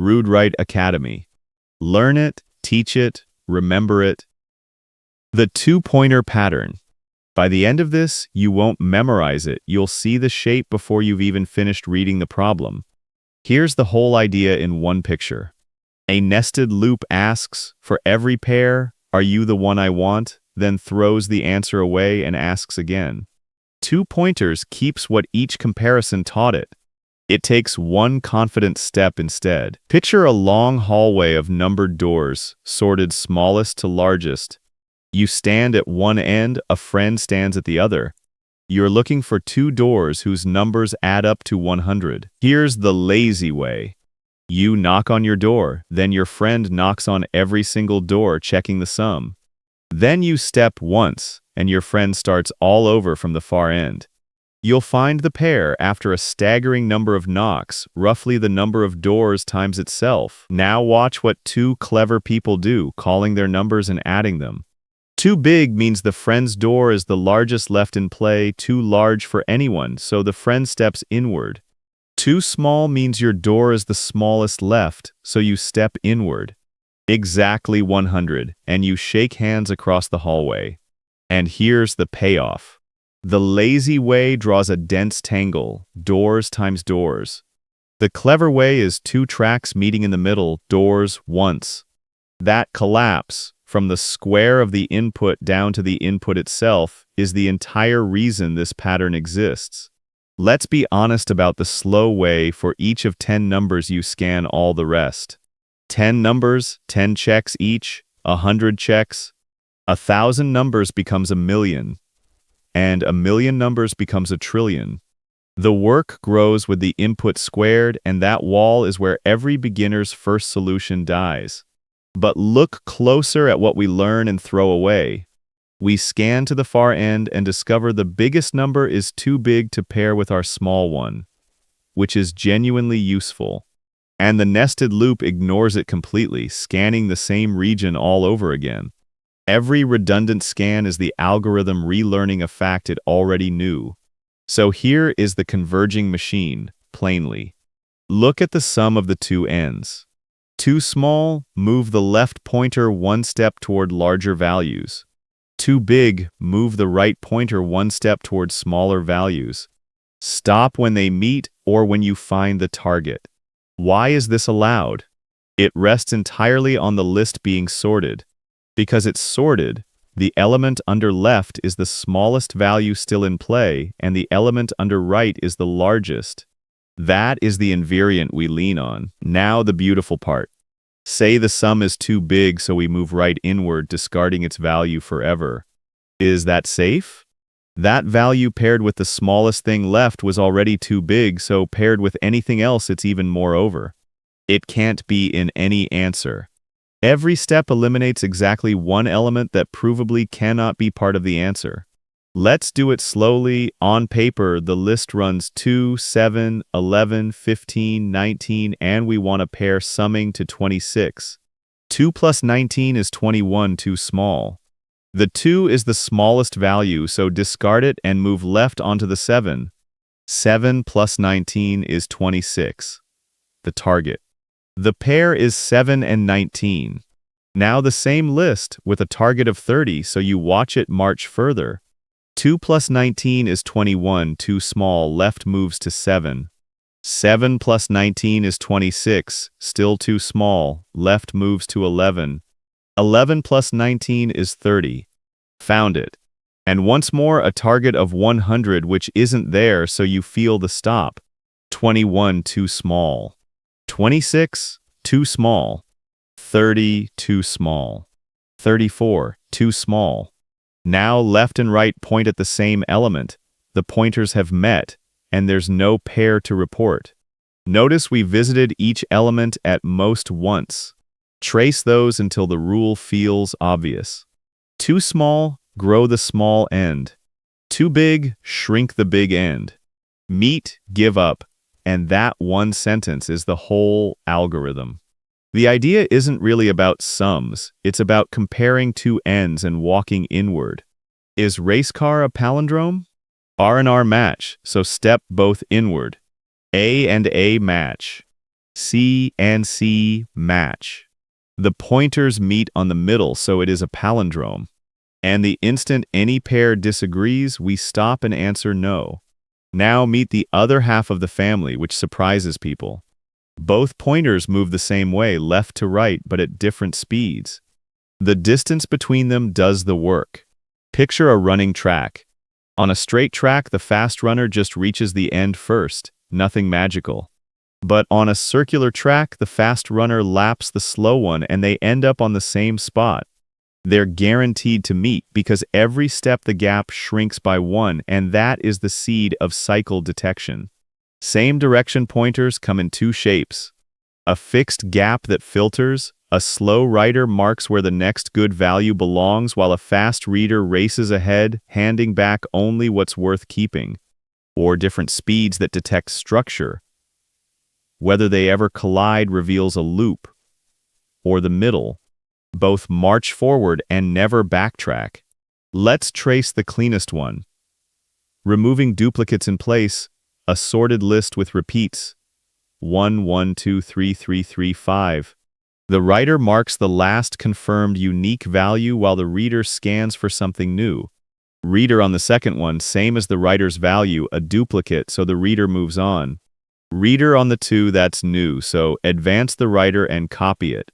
Rude Right Academy. Learn it, teach it, remember it. The two-pointer pattern. By the end of this, you won't memorize it. You'll see the shape before you've even finished reading the problem. Here's the whole idea in one picture. A nested loop asks, for every pair, "Are you the one I want?" Then throws the answer away and asks again. Two pointers keeps what each comparison taught it. It takes one confident step instead. Picture a long hallway of numbered doors, sorted smallest to largest. You stand at one end, a friend stands at the other. You're looking for two doors whose numbers add up to 100. Here's the lazy way. You knock on your door, then your friend knocks on every single door, checking the sum. Then you step once, and your friend starts all over from the far end. You'll find the pair after a staggering number of knocks, roughly the number of doors times itself. Now watch what two clever people do, calling their numbers and adding them. Too big means the friend's door is the largest left in play, too large for anyone, so the friend steps inward. Too small means your door is the smallest left, so you step inward. Exactly 100, and you shake hands across the hallway. And here's the payoff. The lazy way draws a dense tangle, doors times doors. The clever way is two tracks meeting in the middle, doors once. That collapse, from the square of the input down to the input itself, is the entire reason this pattern exists. Let's be honest about the slow way. For each of 10 numbers you scan all the rest. 10 numbers, 10 checks each, 100 checks. 1,000 numbers becomes 1,000,000. And 1,000,000 numbers becomes 1,000,000,000,000. The work grows with the input squared, and that wall is where every beginner's first solution dies. But look closer at what we learn and throw away. We scan to the far end and discover the biggest number is too big to pair with our small one, which is genuinely useful. And the nested loop ignores it completely, scanning the same region all over again. Every redundant scan is the algorithm relearning a fact it already knew. So here is the converging machine, plainly. Look at the sum of the two ends. Too small, move the left pointer one step toward larger values. Too big, move the right pointer one step toward smaller values. Stop when they meet or when you find the target. Why is this allowed? It rests entirely on the list being sorted. Because it's sorted, the element under left is the smallest value still in play, and the element under right is the largest. That is the invariant we lean on. Now the beautiful part. Say the sum is too big, so we move right inward, discarding its value forever. Is that safe? That value paired with the smallest thing left was already too big, so paired with anything else it's even more over. It can't be in any answer. Every step eliminates exactly one element that provably cannot be part of the answer. Let's do it slowly. On paper, the list runs 2, 7, 11, 15, 19, and we want a pair summing to 26. 2 plus 19 is 21, too small. The 2 is the smallest value, so discard it and move left onto the 7. 7 plus 19 is 26. The target. The pair is 7 and 19. Now the same list with a target of 30, so you watch it march further. 2 plus 19 is 21, too small, left moves to 7. 7 plus 19 is 26, still too small, left moves to 11. 11 plus 19 is 30. Found it. And once more a target of 100 which isn't there, so you feel the stop. 21, too small. 26, too small. 30, too small. 34, too small. Now left and right point at the same element. The pointers have met, and there's no pair to report. Notice we visited each element at most once. Trace those until the rule feels obvious. Too small, grow the small end. Too big, shrink the big end. Meet, give up. And that one sentence is the whole algorithm. The idea isn't really about sums, it's about comparing two ends and walking inward. Is race car a palindrome? R and R match, so step both inward. A and A match. C and C match. The pointers meet on the middle, so it is a palindrome. And the instant any pair disagrees, we stop and answer no. Now meet the other half of the family, which surprises people. Both pointers move the same way, left to right, but at different speeds. The distance between them does the work. Picture a running track. On a straight track, the fast runner just reaches the end first, nothing magical. But on a circular track, the fast runner laps the slow one and they end up on the same spot. They're guaranteed to meet because every step the gap shrinks by one, and that is the seed of cycle detection. Same direction pointers come in two shapes. A fixed gap that filters, a slow writer marks where the next good value belongs while a fast reader races ahead, handing back only what's worth keeping. Or different speeds that detect structure. Whether they ever collide reveals a loop. Or the middle. Both march forward and never backtrack. Let's trace the cleanest one. Removing duplicates in place, a sorted list with repeats. 1, 1, 2, 3, 3, 3, 5. The writer marks the last confirmed unique value while the reader scans for something new. Reader on the second one, same as the writer's value, a duplicate, so the reader moves on. Reader on the 2, that's new, so advance the writer and copy it.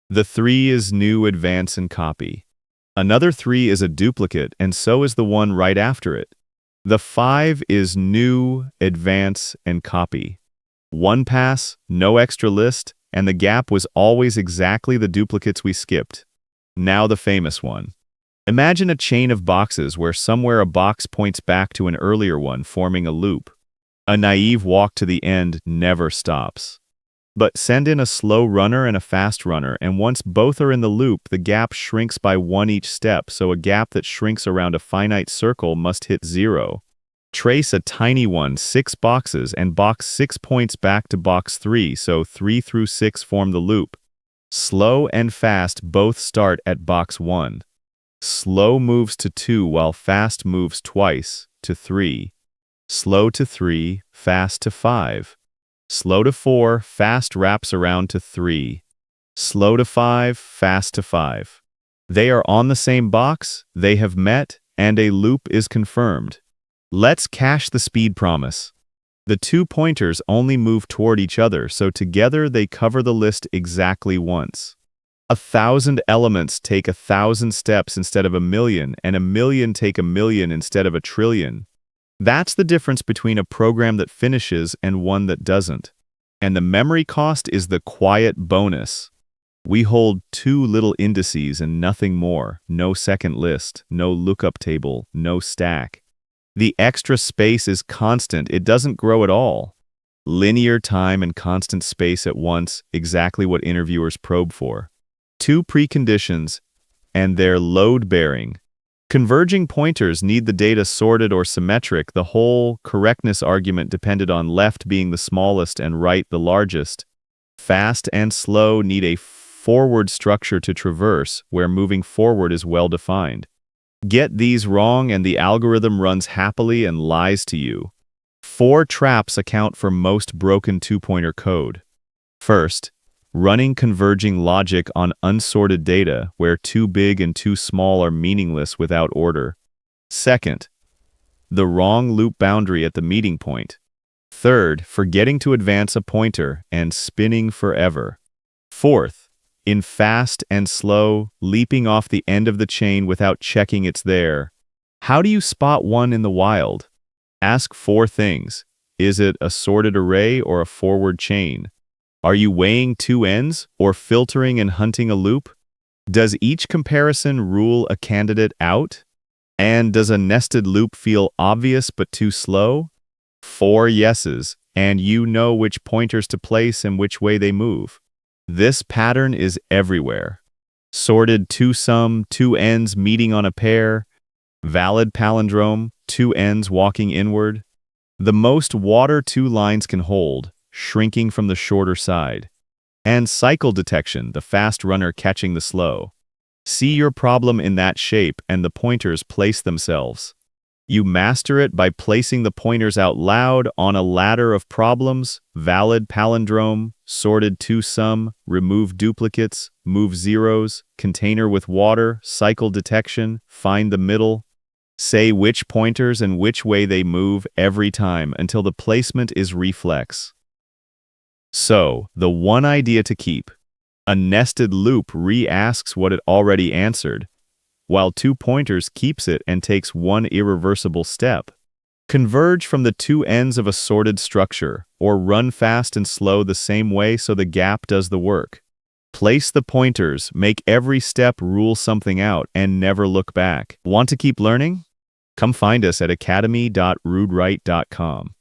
The 3 is new, advance and copy. Another 3 is a duplicate, and so is the one right after it. The 5 is new, advance, and copy. One pass, no extra list, and the gap was always exactly the duplicates we skipped. Now the famous one. Imagine a chain of boxes where somewhere a box points back to an earlier one, forming a loop. A naive walk to the end never stops. But send in a slow runner and a fast runner, and once both are in the loop, the gap shrinks by one each step, so a gap that shrinks around a finite circle must hit 0. Trace a tiny one, 6 boxes, and box 6 points back to box 3, so 3 through 6 form the loop. Slow and fast both start at box 1. Slow moves to 2 while fast moves twice, to 3. Slow to 3, fast to 5. Slow to 4, fast wraps around to 3. Slow to 5, fast to 5. They are on the same box, they have met, and a loop is confirmed. Let's cash the speed promise. The 2 pointers only move toward each other, so together they cover the list exactly once. 1,000 elements take 1,000 steps instead of 1,000,000, and 1,000,000 take 1,000,000 instead of 1,000,000,000,000. That's the difference between a program that finishes and one that doesn't. And the memory cost is the quiet bonus. We hold 2 little indices and nothing more. No second list, no lookup table, no stack. The extra space is constant, it doesn't grow at all. Linear time and constant space at once, exactly what interviewers probe for. 2 preconditions, and they're load-bearing. Converging pointers need the data sorted or symmetric. The whole correctness argument depended on left being the smallest and right the largest. Fast and slow need a forward structure to traverse, where moving forward is well defined. Get these wrong and the algorithm runs happily and lies to you. 4 traps account for most broken 2-pointer code. First, running converging logic on unsorted data, where too big and too small are meaningless without order. Second, the wrong loop boundary at the meeting point. Third, forgetting to advance a pointer and spinning forever. Fourth, in fast and slow, leaping off the end of the chain without checking it's there. How do you spot one in the wild? Ask 4 things. Is it a sorted array or a forward chain? Are you weighing 2 ends or filtering and hunting a loop? Does each comparison rule a candidate out? And does a nested loop feel obvious but too slow? 4 yeses, and you know which pointers to place and which way they move. This pattern is everywhere. Sorted 2-sum, 2 ends meeting on a pair. Valid palindrome, 2 ends walking inward. The most water 2 lines can hold, shrinking from the shorter side. And cycle detection, the fast runner catching the slow. See your problem in that shape and the pointers place themselves. You master it by placing the pointers out loud on a ladder of problems: valid palindrome, sorted two-sum, remove duplicates, move zeros, container with water, cycle detection, find the middle. Say which pointers and which way they move every time until the placement is reflex. So, the one idea to keep: a nested loop re-asks what it already answered, while two pointers keeps it and takes one irreversible step. Converge from the two ends of a sorted structure, or run fast and slow the same way so the gap does the work. Place the pointers, make every step rule something out, and never look back. Want to keep learning? Come find us at academy.rudewright.com.